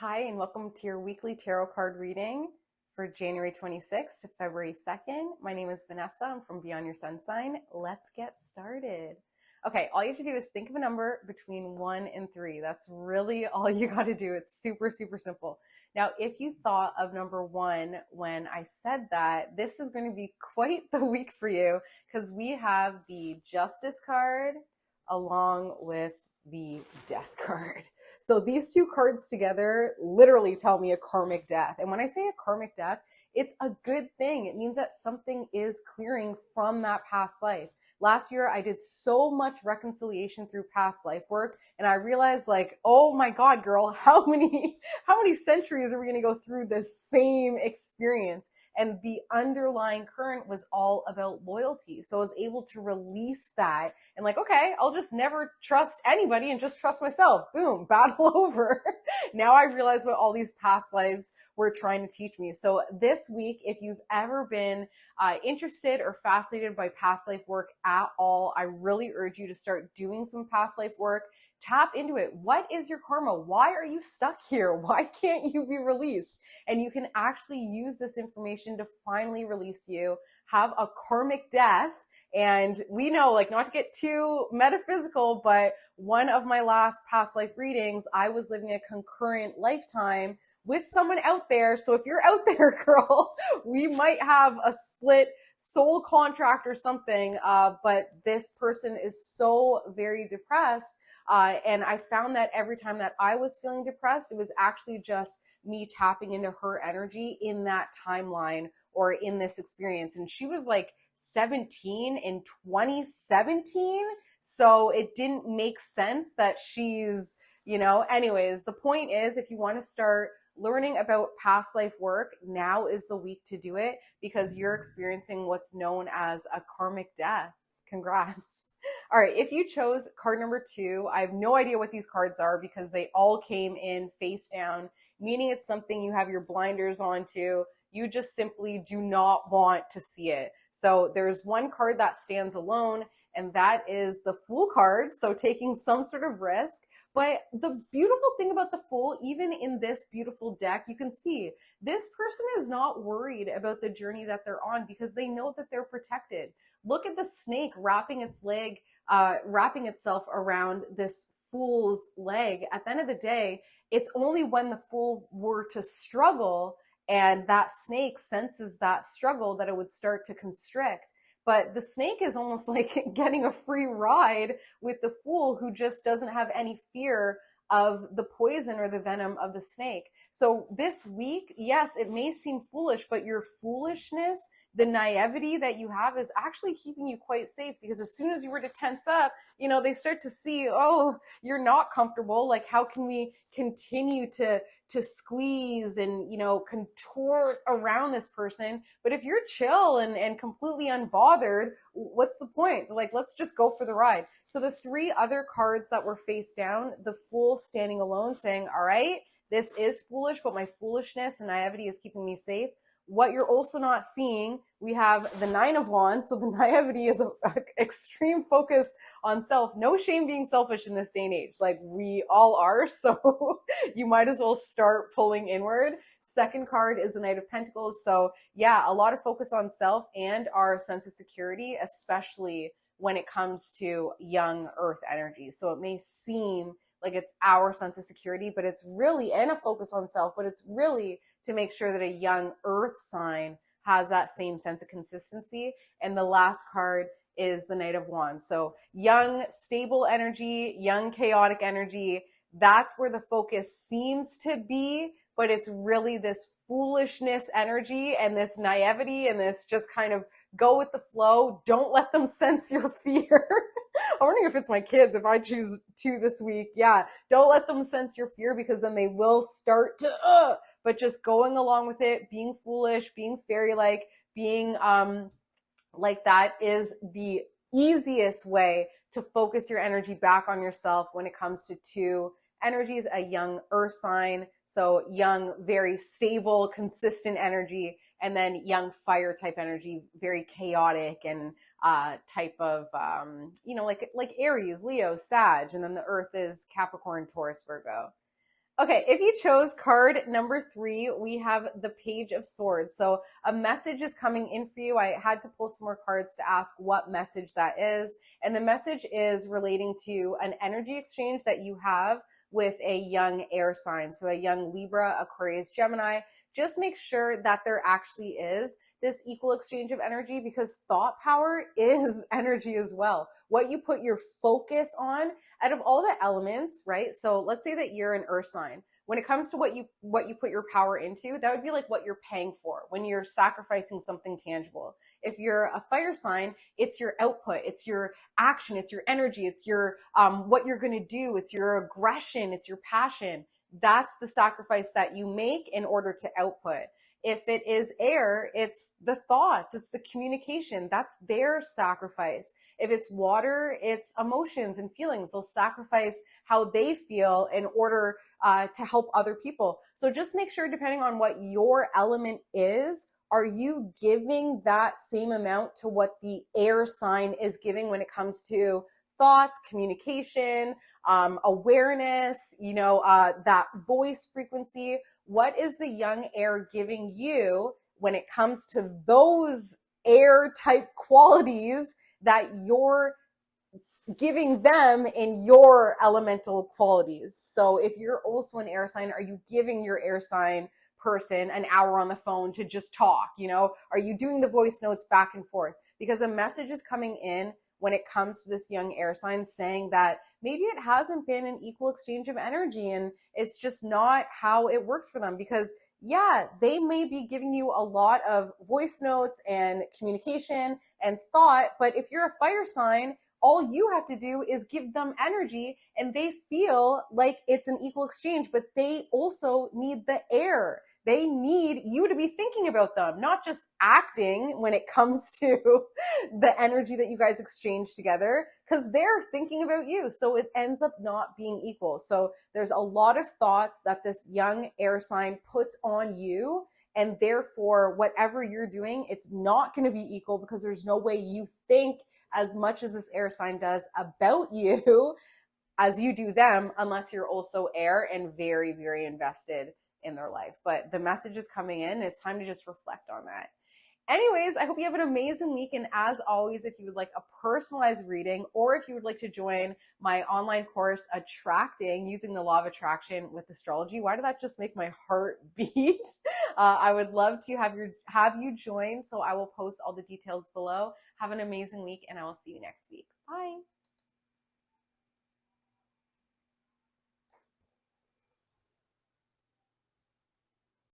Hi, and welcome to your weekly tarot card reading for January 26th to February 2nd. My name is Vanessa. I'm from Beyond Your Sun Sign. Let's get started. Okay, all you have to do is think of a number between 1 and 3. That's really all you got to do. It's super, super simple. Now, if you thought of number 1 when I said that, this is going to be quite the week for you because we have the Justice card along with the Death card. So these two cards together literally tell me a karmic death. And when I say a karmic death, it's a good thing. It means that something is clearing from that past life. Last year, I did so much reconciliation through past life work, and I realized, like, oh my God, girl, how many centuries are we going to go through this same experience? And the underlying current was all about loyalty. So I was able to release that and, like, okay, I'll just never trust anybody and just trust myself. Boom, battle over. Now I realize what all these past lives were trying to teach me. So this week, if you've ever been interested or fascinated by past life work at all, I really urge you to start doing some past life work. Tap into it. What is your karma? Why are you stuck here? Why can't you be released? And you can actually use this information to finally release you, have a karmic death. And we know, like, not to get too metaphysical, but one of my last past life readings, I was living a concurrent lifetime with someone out there. So if you're out there, girl, we might have a split soul contract or something. But this person is so very depressed. And I found that every time that I was feeling depressed, it was actually just me tapping into her energy in that timeline or in this experience. And she was like 17 in 2017. So it didn't make sense that anyways, the point is, if you want to start learning about past life work, now is the week to do it because you're experiencing what's known as a karmic death. Congrats. All right, if you chose card number 2, I have no idea what these cards are because they all came in face down, meaning it's something you have your blinders onto. You just simply do not want to see it. So there's one card that stands alone, and that is the Fool card. So taking some sort of risk. But the beautiful thing about the Fool, even in this beautiful deck, you can see this person is not worried about the journey that they're on because they know that they're protected. Look at the snake wrapping wrapping itself around this Fool's leg. At the end of the day, it's only when the Fool were to struggle and that snake senses that struggle that it would start to constrict. But the snake is almost like getting a free ride with the Fool who just doesn't have any fear of the poison or the venom of the snake. So this week, yes, it may seem foolish, but your foolishness, the naivety that you have is actually keeping you quite safe because as soon as you were to tense up, they start to see, oh, you're not comfortable. Like, how can we continue to squeeze and contort around this person? But if you're chill and completely unbothered, what's the point? Like, let's just go for the ride. So the 3 other cards that were face down, the Fool standing alone saying, all right, this is foolish, but my foolishness and naivety is keeping me safe. What you're also not seeing, we have the 9 of Wands. So the naivety is an extreme focus on self. No shame being selfish in this day and age. Like, we all are. So you might as well start pulling inward. Second card is the Knight of Pentacles. So yeah, a lot of focus on self and our sense of security, especially when it comes to young earth energy. So it may seem like it's our sense of security, but it's really, and a focus on self, but it's really to make sure that a young earth sign has that same sense of consistency. And the last card is the Knight of Wands. So young, stable energy, young, chaotic energy, that's where the focus seems to be, but it's really this foolishness energy and this naivety and this just kind of go with the flow. Don't let them sense your fear. I'm wondering if it's my kids, if I choose 2 this week. Yeah, don't let them sense your fear because then they will start to, but just going along with it, being foolish, being fairy-like, being like that is the easiest way to focus your energy back on yourself when it comes to 2 energies, a young earth sign, so young, very stable, consistent energy, and then young fire type energy, very chaotic and type of, like Aries, Leo, Sag, and then the earth is Capricorn, Taurus, Virgo. Okay, if you chose card number 3, we have the Page of Swords. So a message is coming in for you. I had to pull some more cards to ask what message that is. And the message is relating to an energy exchange that you have with a young air sign. So a young Libra, Aquarius, Gemini. Just make sure that there actually is this equal exchange of energy, because thought power is energy as well. What you put your focus on, out of all the elements, right? So let's say that you're an earth sign. When it comes to what you put your power into, that would be like what you're paying for when you're sacrificing something tangible. If you're a fire sign, it's your output, it's your action, it's your energy, it's your what you're going to do, it's your aggression, it's your passion. That's the sacrifice that you make in order to output. If it is air, it's the thoughts, it's the communication. That's their sacrifice. If it's water, it's emotions and feelings. They'll sacrifice how they feel in order to help other people. So just make sure, depending on what your element is, are you giving that same amount to what the air sign is giving when it comes to thoughts, communication, awareness, that voice frequency? What is the young air giving you when it comes to those air type qualities that you're giving them in your elemental qualities? So if you're also an air sign, are you giving your air sign person an hour on the phone to just talk? Are you doing the voice notes back and forth? Because a message is coming in when it comes to this young air sign, saying that maybe it hasn't been an equal exchange of energy, and it's just not how it works for them. Because yeah, they may be giving you a lot of voice notes and communication and thought, but if you're a fire sign, all you have to do is give them energy, and they feel like it's an equal exchange. But they also need the air. They need you to be thinking about them, not just acting when it comes to the energy that you guys exchange together, because they're thinking about you. So it ends up not being equal. So there's a lot of thoughts that this young air sign puts on you. And therefore, whatever you're doing, it's not going to be equal, because there's no way you think as much as this air sign does about you as you do them, unless you're also air and very, very invested in their life. But the message is coming in. It's time to just reflect on that. Anyways, I hope you have an amazing week. And as always, if you would like a personalized reading, or if you would like to join my online course, Attracting Using the Law of Attraction with Astrology — why did that just make my heart beat? I would love to have you join. So I will post all the details below. Have an amazing week, and I will see you next week. Bye.